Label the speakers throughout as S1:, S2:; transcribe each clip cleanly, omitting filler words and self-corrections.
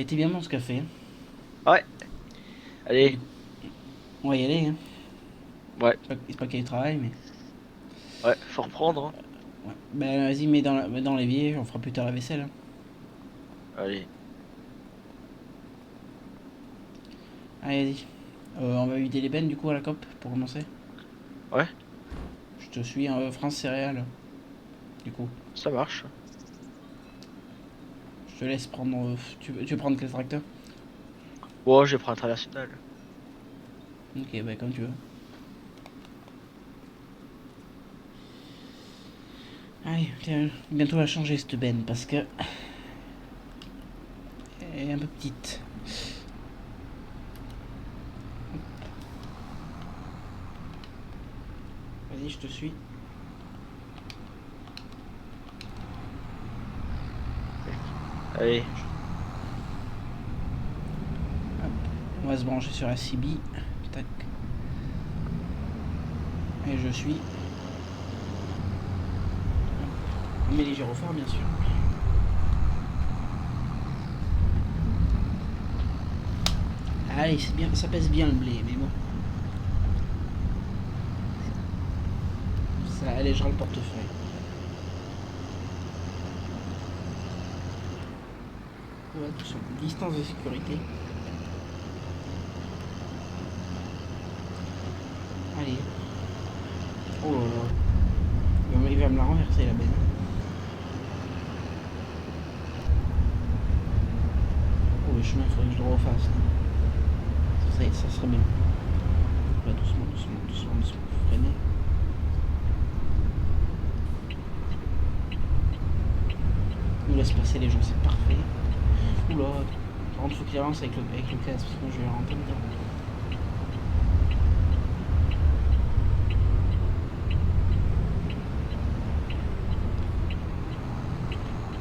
S1: été bien bon ce café.
S2: Ouais,
S1: Du
S2: allez,
S1: coup, on va y aller. Hein.
S2: ouais,
S1: C'est pas qu'il y ait du travail, mais.
S2: ouais, faut reprendre, hein.
S1: Ouais. Ben vas-y, mets dans l'évier, on fera plus tard la vaisselle. Hein.
S2: Allez,
S1: Allez, vas-y. On va vider les bennes du coup à la COP pour commencer.
S2: ouais,
S1: Je te suis, France Céréales. Du coup,
S2: ça marche.
S1: je te laisse prendre. Tu veux prendre quel tracteur?
S2: Bon, je vais prendre un international.
S1: Ok, bah comme tu veux. Allez, tiens, bientôt à changer cette benne parce que. Elle est un peu petite. Vas-y, je te suis.
S2: Allez,
S1: Hop. On va se brancher sur la CB. Tac. Et je suis. On met les gyrophares, bien sûr. Allez, c'est bien, ça pèse bien le blé, mais bon, ça allégera le portefeuille. Ouais, attention, distance de sécurité. Allez. Oh là là. Il va me la renverser la benne. Oh, le chemin, il faudrait que je le refasse. Ça serait bien. Là, doucement, doucement, doucement, doucement. Freiner. On laisse passer les gens, c'est parfait. Oula. Par contre, faut qu'il avance avec le casque, sinon je vais rentrer dedans.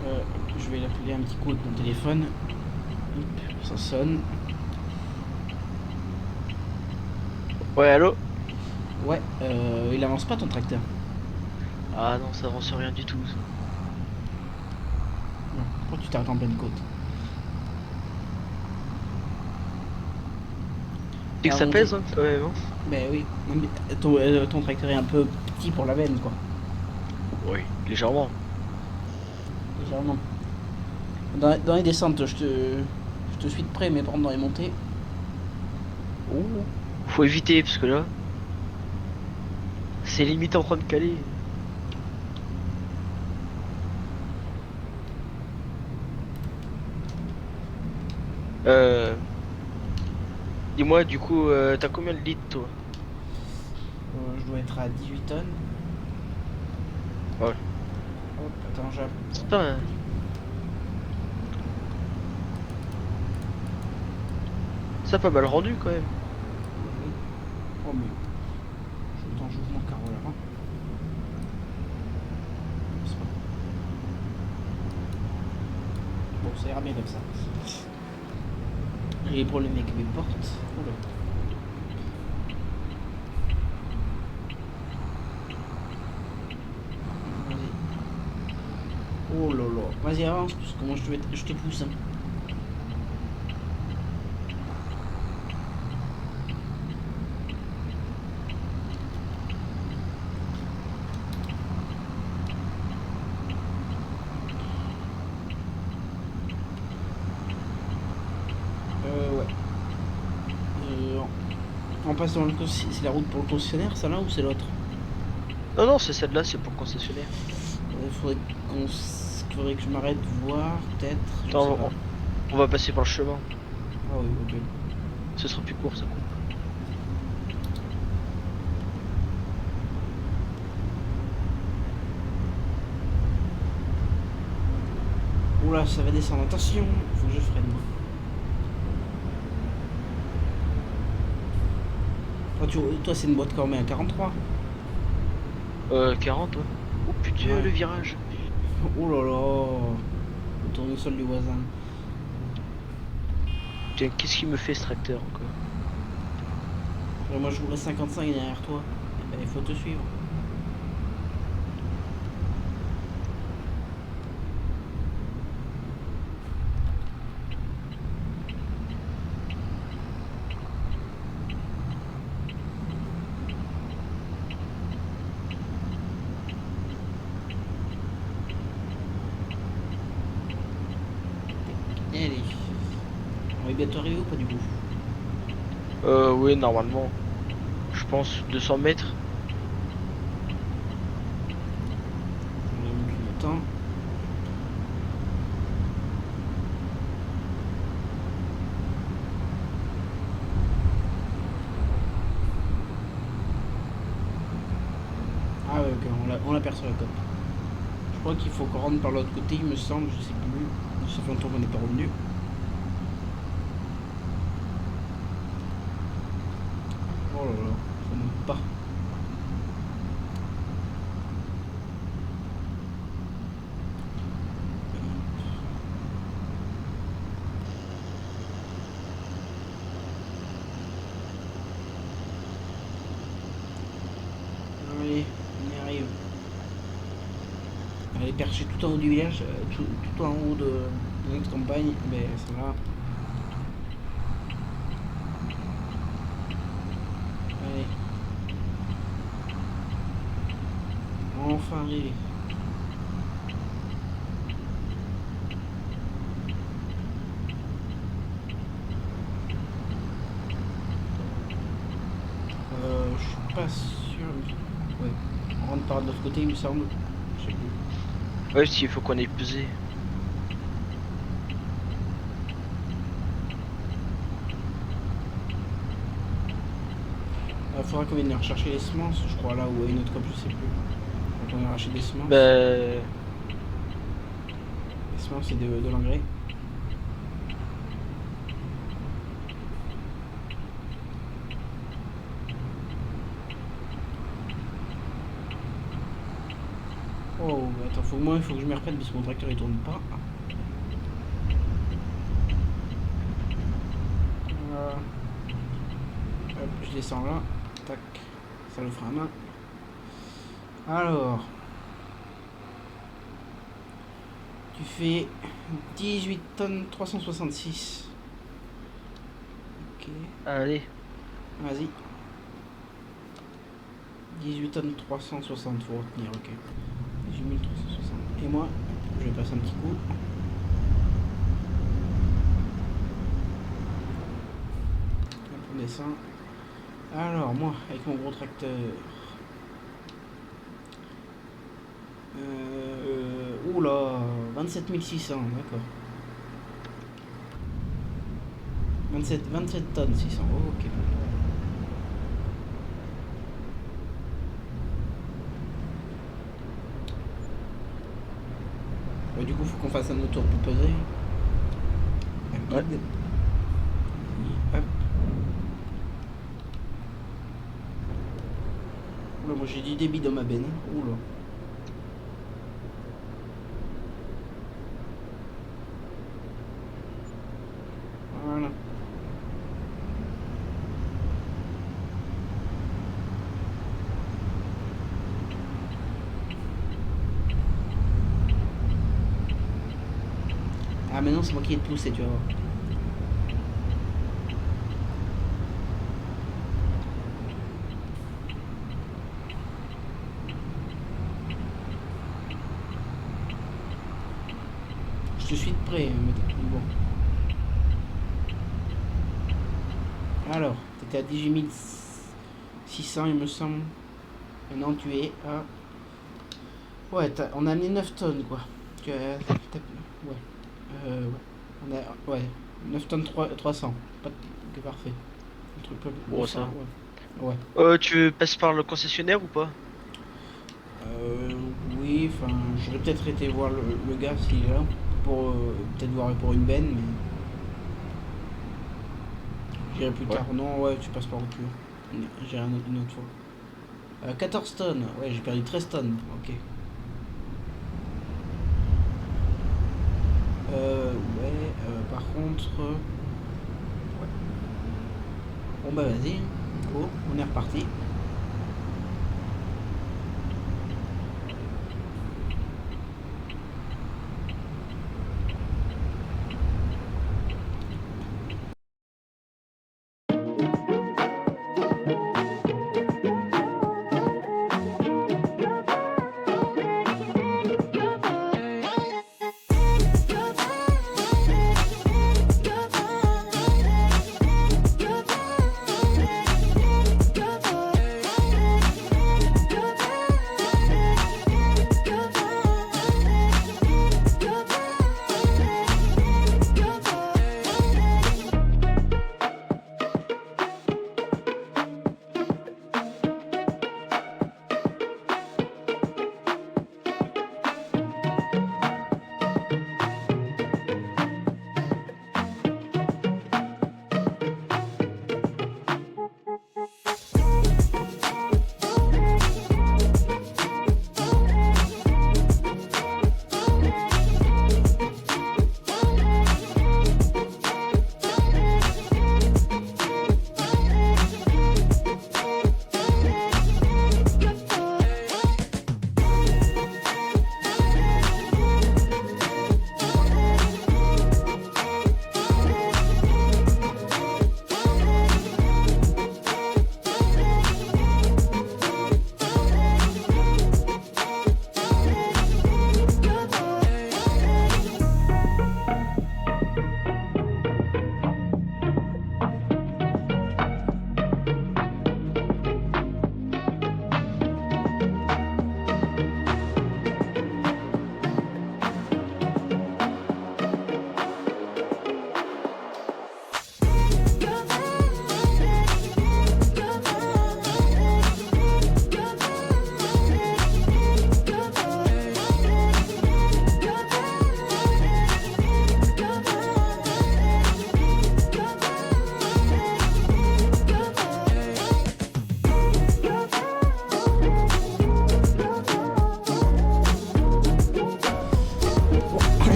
S1: Euh, je vais l'appeler un petit coup avec mon téléphone. Hop, ça sonne.
S2: ouais, allô?
S1: Ouais, il avance pas ton tracteur.
S2: Ah non, ça avance rien du tout, ça.
S1: Non. Pourquoi tu t'arrêtes en pleine côte?
S2: C'est
S1: Et
S2: que
S1: à
S2: ça
S1: remonter.
S2: pèse, hein, quand même, hein.
S1: Ben oui. Non, mais ton tracteur est un peu petit pour la veine, quoi.
S2: Oui, légèrement.
S1: Légèrement. Dans les descentes, je te suis de près, mais par contre, dans les montées.
S2: Ouh, faut éviter, parce que là, c'est limite en train de caler. Euh, dis-moi, du coup, t'as combien de litres, toi?
S1: Je dois être à 18 tonnes.
S2: Ouais.
S1: Hop, attends,
S2: Putain, ça a pas mal rendu, quand même.
S1: Oh, mais. Attends, j'ouvre mon carreau là. C'est pas- Bon, ça ira bien comme ça. J'ai des problèmes avec mes portes. Oula. Vas-y. Oh là là. Vas-y, avance, parce que moi je te pousse. Hein. Ouais. Euh, on passe dans le. C'est la route pour le concessionnaire, ça là, ou c'est l'autre?
S2: Non, non, c'est celle-là, c'est pour le concessionnaire.
S1: Faudrait faudrait que je m'arrête voir, peut-être. Je sais
S2: Attends,
S1: pas.
S2: on va passer par le chemin.
S1: Ah oui, ok.
S2: Ce sera plus court, ça coupe.
S1: Oula, ça va descendre. Attention, faut que je freine. Moi. Toi, c'est une boîte quand même à 43.
S2: 40, ouais. Oh putain,
S1: Ouais.
S2: le virage.
S1: Oh là là. Le tournesol du voisin.
S2: Putain, qu'est-ce qu'il me fait ce tracteur encore?
S1: Moi, je roule à 55 derrière toi. Eh ben, il faut te suivre. est bientôt arrivé ou pas du coup?
S2: Oui, normalement. Je pense 200 mètres.
S1: On a mis du temps. Ah ouais, ok, on l'aperçoit la COP. Je crois qu'il faut qu'on rentre par l'autre côté, il me semble, je sais plus. Ça fait longtemps qu'on n'est pas revenu. Oh là là, ça monte pas. Allez, on y arrive. Elle est perchée tout en haut du village, tout en haut de notre campagne. Mais ça va. Allez. Enfin arrivé. Je suis pas sûr. Ouais. On rentre par de l'autre côté, il me semble. Je sais plus.
S2: Ouais, s'il faut qu'on ait pesé.
S1: Faudra qu'on vienne rechercher les semences, je crois, là où il y a une autre cop, je sais plus. Quand on a racheté des semences.
S2: Bah...
S1: Les semences, c'est de l'engrais. Oh, attends, il faut que je me reprenne parce que mon tracteur il tourne pas. Hop, je descends là. Tac. Ça le fera à main. Alors. Tu fais 18 tonnes 366. Ok.
S2: Allez.
S1: Vas-y. 18 tonnes 360, faut retenir, ok. 18 360. Et moi, je vais passer un petit coup. Hop, on descend. Alors, moi, avec mon gros tracteur. Oula, 27 600, d'accord. 27 tonnes 600, oh, ok. Du coup, faut qu'on fasse un autre tour pour peser. Un guide. Hop. Oula, moi j'ai du débit dans ma benne. Oula. Voilà. Ah mais non, c'est moi qui ai te poussé, tu vas voir. Je te suis de près, mais bon. Alors, t'étais à 18 600 il me semble. Maintenant tu es à... Ouais, on a amené 9 tonnes quoi. Ouais. On a... Ouais. 9 tonnes 300. Pas de... Parfait. Un truc pas...
S2: Bon, ça.
S1: Ouais. Ouais.
S2: Tu passes par le concessionnaire ou pas?
S1: Euh, oui, enfin, j'aurais peut-être été voir le gars s'il est là. Pour peut-être voir pour une benne, mais... J'irai plus tard. Non, ouais, tu passes par où tu veux. J'irai une autre fois. 14 tonnes. Ouais, j'ai perdu 13 tonnes. Ok. Par contre... ouais. Bon bah vas-y. Go, on est reparti.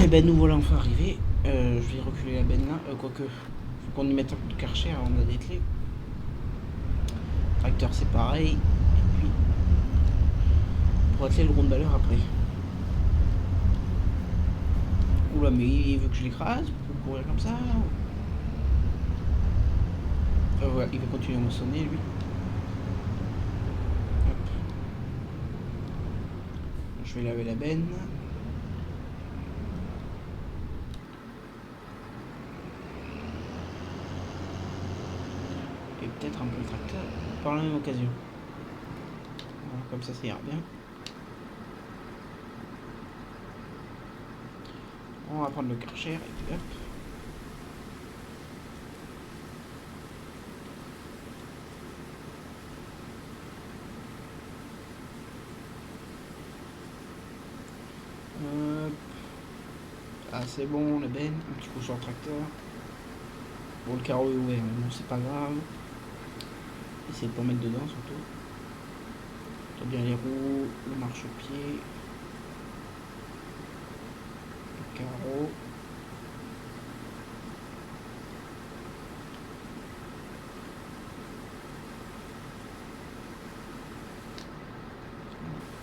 S1: Et ben nous voilà enfin arrivés. Je vais reculer la benne là. Quoique, faut qu'on y mette un coup de Karcher avant de la dételer. Tracteur c'est pareil. Et puis, pour atteler le rond de baleur après. Oula, mais il veut que je l'écrase pour courir comme ça. Ouais, il va continuer à moissonner lui. Hop. Je vais laver la benne. Et peut-être un peu le tracteur par la même occasion. Voilà, comme ça ira bien. On va prendre le Karcher et puis hop. Ah c'est bon, la benne, un petit coup sur le tracteur. Bon, le carreau est ouvert, mais bon c'est pas grave. Essayez de pas mettre dedans surtout. T'as bien les roues, le marchepied, le carreau.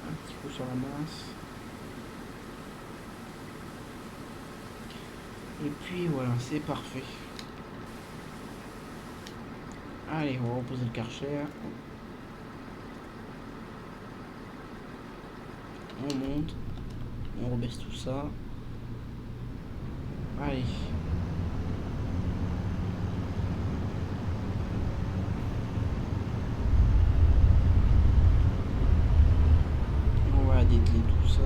S1: Un petit coup sur la masse. Et puis voilà, c'est parfait. Allez, on va reposer le Karcher. On monte. On rebaisse tout ça. Allez. On va dételer tout ça.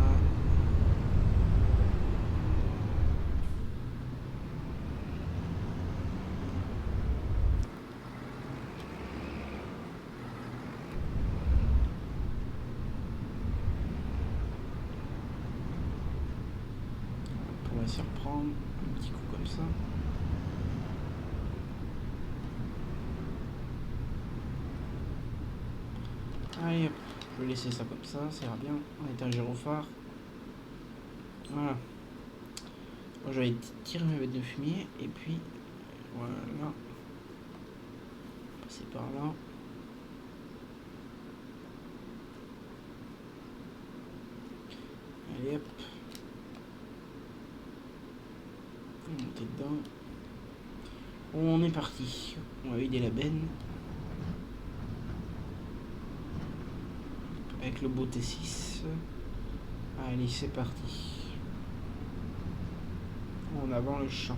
S1: On va s'y reprendre. Un petit coup comme ça. Allez hop, je vais laisser ça comme ça ira bien. On est un gyrophare. Voilà. Moi, je vais tirer ma bête de fumier et puis voilà. Passer par là. Allez hop. Monter dedans. On est parti. On va vider la benne. Avec le beau T6. Allez, c'est parti. En avant le champ.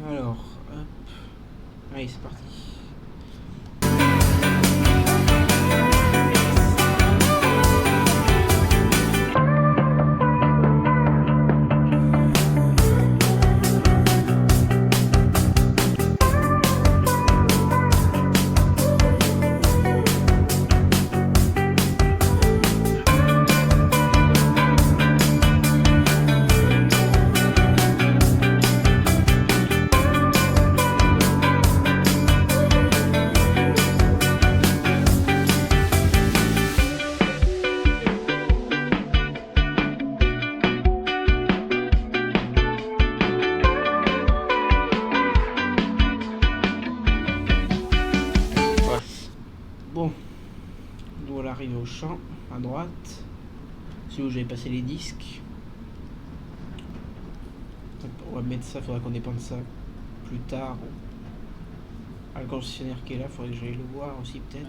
S1: Alors, hop. Allez, c'est parti. Bon, nous voilà arrivés au champ, à droite, c'est où j'avais passé les disques. On va mettre ça, il faudra qu'on dépende ça plus tard. Ah, le concessionnaire qui est là, il faudrait que j'aille le voir aussi peut-être.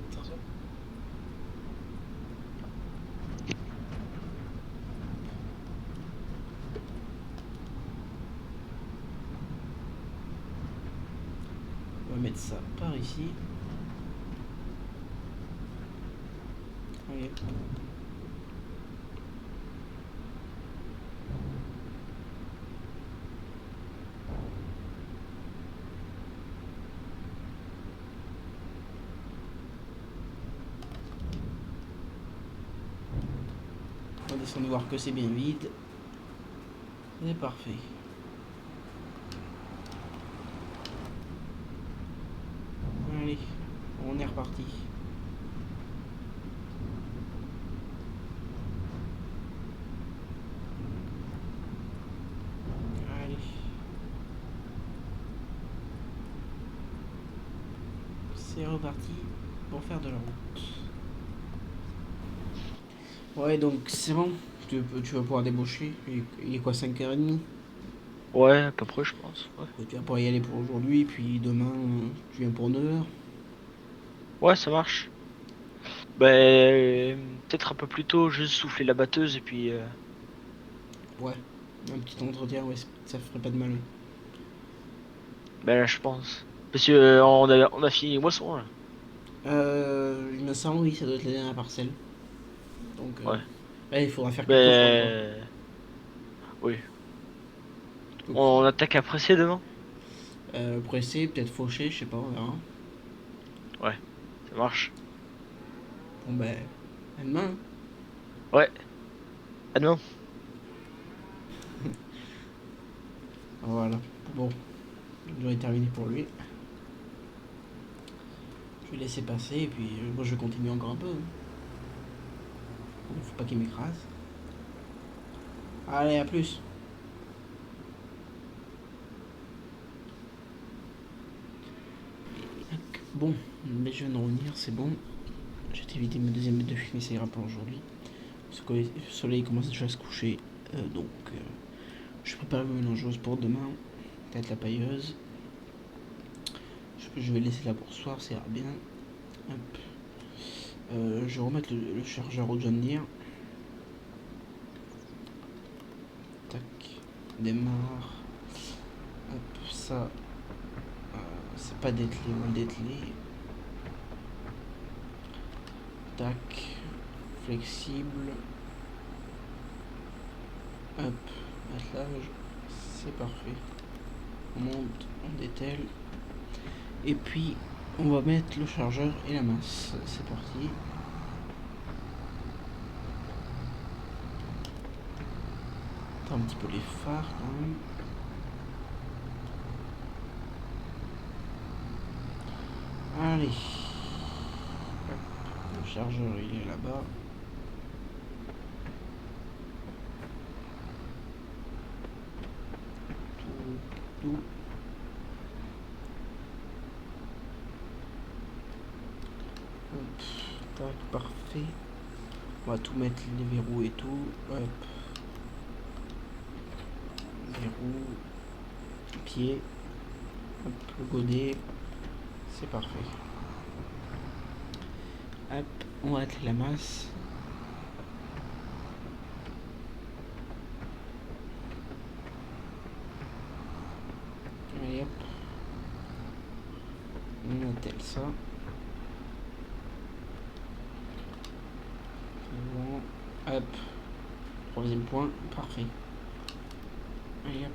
S1: On va mettre ça par ici. Allez. On va descendre voir que c'est bien vide. C'est parfait. Allez, On est reparti. Allez. C'est reparti pour faire de la route. Ouais, donc c'est bon. Tu vas pouvoir débaucher. Il est quoi, 5h30?
S2: Ouais, à peu près, je pense. Ouais,
S1: Tu vas pouvoir y aller pour aujourd'hui. Puis demain, tu viens pour 9h.
S2: ouais, ça marche. Ben, peut-être un peu plus tôt, juste souffler la batteuse et puis.
S1: Ouais. Un petit entretien, ouais, ça ferait pas de mal.
S2: Ben là, je pense. Parce que on a fini les moissons là.
S1: Il me semble, oui, ça doit être la dernière parcelle. Donc,
S2: Ouais.
S1: ouais, il faudra faire quelques froids, quoi.
S2: Ben, oui.
S1: Donc,
S2: On attaque à presser demain?
S1: pressé, peut-être fauché, je sais pas, on verra.
S2: Ouais, ça marche.
S1: Bon, ben, à demain.
S2: Ouais, à demain.
S1: Voilà. Bon, je dois être terminé pour lui. Je vais laisser passer et puis moi je vais continuer encore un peu. Faut pas qu'il m'écrase. Allez, à plus. Bon, mais je viens de revenir, c'est bon. J'ai évité ma deuxième bête de fumée, ça ira pour aujourd'hui. Parce que le soleil commence déjà à se coucher. Donc, je prépare ma mélangeuse pour demain. Peut-être la pailleuse. Je vais laisser la pour ce soir, ça ira bien. Hop. Je vais remettre le chargeur au John Deere. Tac. Démarre. Hop, ça. C'est pas dételé, on va le dételer. Tac. Flexible. Hop. Attelage. C'est parfait. On monte, on dételle. Et puis, on va mettre le chargeur et la masse. C'est parti. Attends un petit peu les phares quand même. Allez. Hop. Le chargeur il est là-bas. Tout. Hop. Tac, parfait. On va tout mettre, les verrous et tout. Hop. Verrou. Pied. Hop. Le godet. C'est parfait. Hop. On va atteler la masse. Allez hop. On attelle ça. Bon. Hop. Troisième point. Parfait. Allez hop.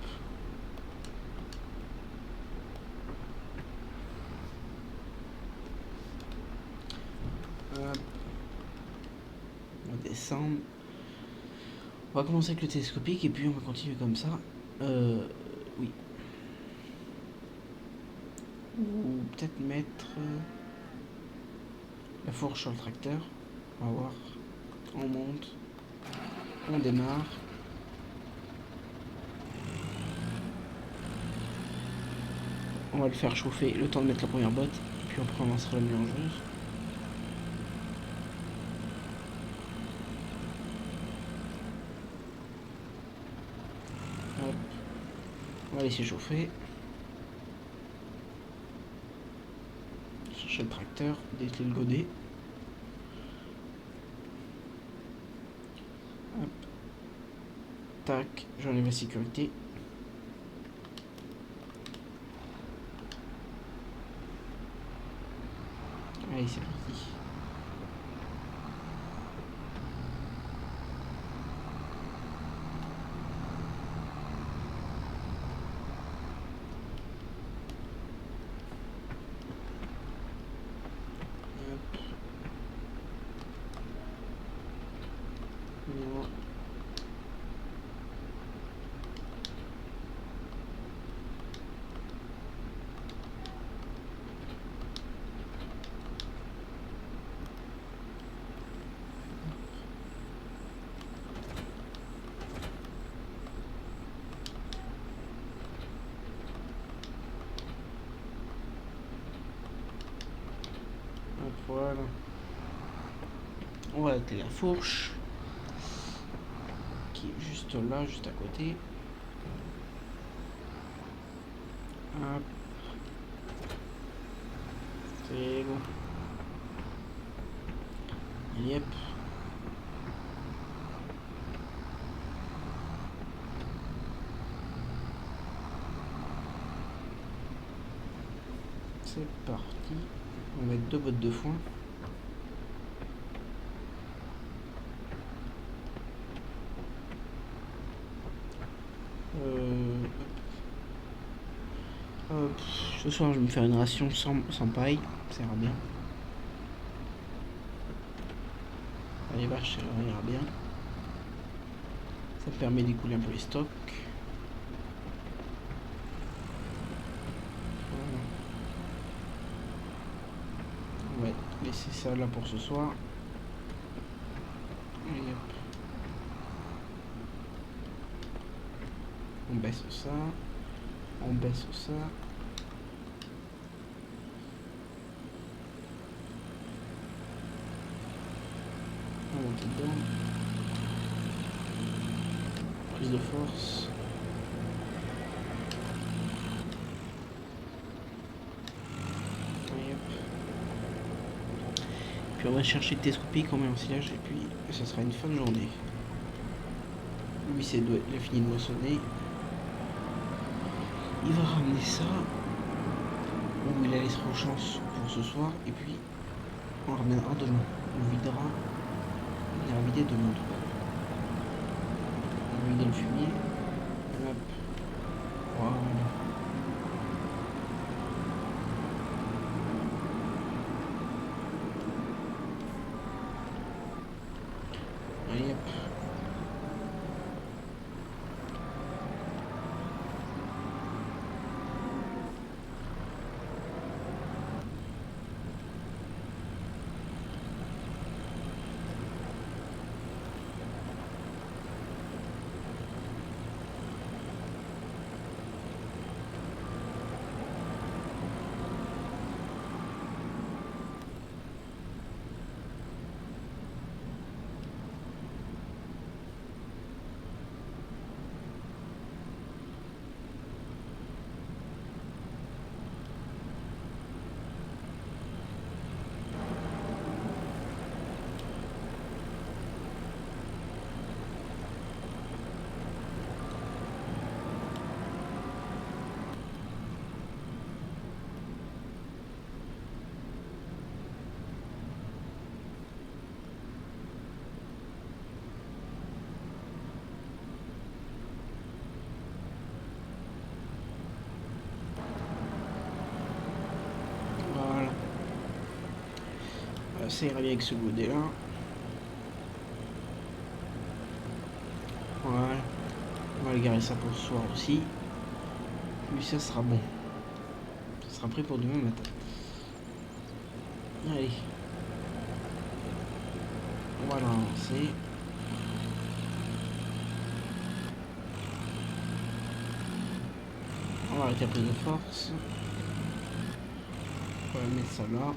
S1: Hop. On va descendre. On va commencer avec le télescopique et puis on va continuer comme ça. Oui. Ou peut-être mettre la fourche sur le tracteur. On va voir. On monte. On démarre. On va le faire chauffer le temps de mettre la première botte. Puis après on lancera la mélangeuse. Hop. On va laisser chauffer. Chercher le tracteur. Dételer le godet. Hop. Tac. J'enlève la sécurité. Allez, c'est parti. Hop. Non. Voilà. On va atteler la fourche. Qui est juste là, juste à côté. Hop. C'est bon. Yep. C'est parti. On va mettre 2 bottes de foin. Ce soir, je vais me faire une ration sans paille. Ça ira bien. Les vaches, ça ira bien. Ça me permet d'écouler un peu les stocks. Voilà. On va laisser ça là pour ce soir. Et hop. On baisse ça. On baisse ça. On monte dedans. Prise de force. Et hop. Puis on va chercher le télescopique, on met en silage et puis ça sera une fin de journée. Lui il a fini de moissonner. Il va ramener ça. Ou il la laissera aux chances pour ce soir. Et puis on le ramènera demain. On videra. Il ira vider demain. On va vider le fumier. Hop. Voilà. Allez hop. Ça ira bien avec ce godet là. Voilà. On va le garer ça pour ce soir aussi. Puis ça sera bon. Ça sera prêt pour demain matin. Allez. On va le relancer. On va arrêter la prise de force. On va mettre ça là.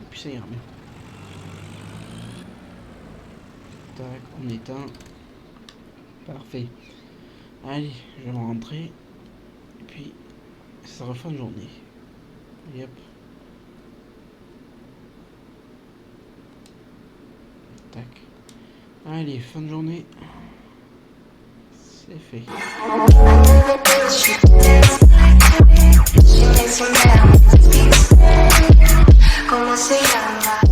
S1: Et puis ça ira bien. Tac, on éteint. Parfait. Allez, je vais rentrer. Et puis, ça sera fin de journée. Yep. Tac. Allez, fin de journée. C'est fait. ¿Cómo se llama?